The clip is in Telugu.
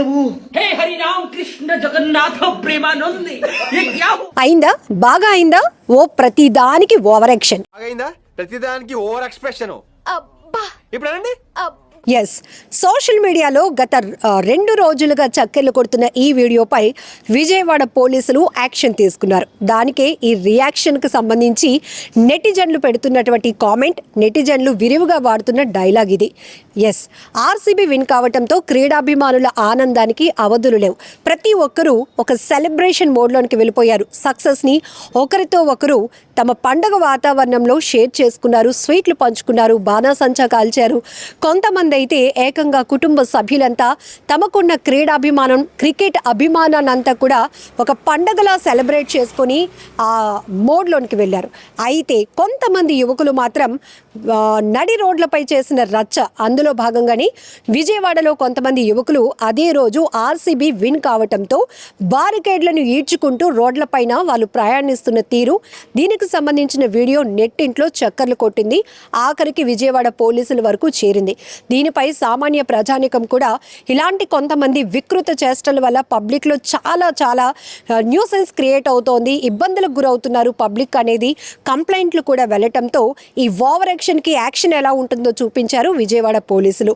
प्रभु हे हरि राम कृष्ण जगन्नाथ प्रेमानंद ये क्या అయిందా బాగా అయిందా ఓ ప్రతిదానికి ఓవర్ యాక్షన్ అయిందా ప్రతిదానికి ఓవర్ ఎక్స్ప్రెషన్ అబ్బా ఇప్పుడు అనండి ఎస్ సోషల్ మీడియాలో గత 2 రోజులుగా చక్కెర్లు కొడుతున్న ఈ వీడియోపై విజయవాడ పోలీసులు యాక్షన్ తీసుకున్నారు. దానికే ఈ రియాక్షన్కి సంబంధించి నెటిజన్లు పెడుతున్నటువంటి కామెంట్, నెటిజన్లు విరివిగా వాడుతున్న డైలాగ్ ఇది. ఎస్, ఆర్సీబీ విన్ కావడంతో క్రీడాభిమానుల ఆనందానికి అవధులు లేవు. ప్రతి ఒక్కరూ ఒక సెలబ్రేషన్ మోడ్లోనికి వెళ్ళిపోయారు. సక్సెస్ని ఒకరితో ఒకరు తమ పండగ వాతావరణంలో షేర్ చేసుకున్నారు, స్వీట్లు పంచుకున్నారు, బాణాసంచా కాల్చారు. కొంతమంది అయితే ఏకంగా కుటుంబ సభ్యులంతా తమకున్న క్రీడాభిమానం, క్రికెట్ అభిమానాన్నంతా కూడా ఒక పండగలా సెలబ్రేట్ చేసుకొని ఆ మోడ్లోనికి వెళ్ళారు. అయితే కొంతమంది యువకులు మాత్రం నడి రోడ్లపై చేసిన రచ్చ, అందులో భాగంగానే విజయవాడలో కొంతమంది యువకులు అదే రోజు ఆర్సీబీ విన్ కావటంతో బారికేడ్లను ఈడ్చుకుంటూ రోడ్లపైన వాళ్ళు ప్రయాణిస్తున్న తీరు, దీనికి సంబంధించిన వీడియో నెట్టింట్లో చక్కర్లు కొట్టింది. ఆఖరికి విజయవాడ పోలీసుల వరకు చేరింది. దీనిపై సామాన్య ప్రజానికం కూడా ఇలాంటి కొంతమంది వికృత చేష్టల వల్ల పబ్లిక్లో చాలా న్యూసెన్స్ క్రియేట్ అవుతోంది, ఇబ్బందులకు గురవుతున్నారు పబ్లిక్ అనేది కంప్లైంట్లు కూడా వెళ్ళటంతో ఈ ఓవర్ యాక్షన్కి యాక్షన్ ఎలా ఉంటుందో చూపించారు విజయవాడ పోలీసులు.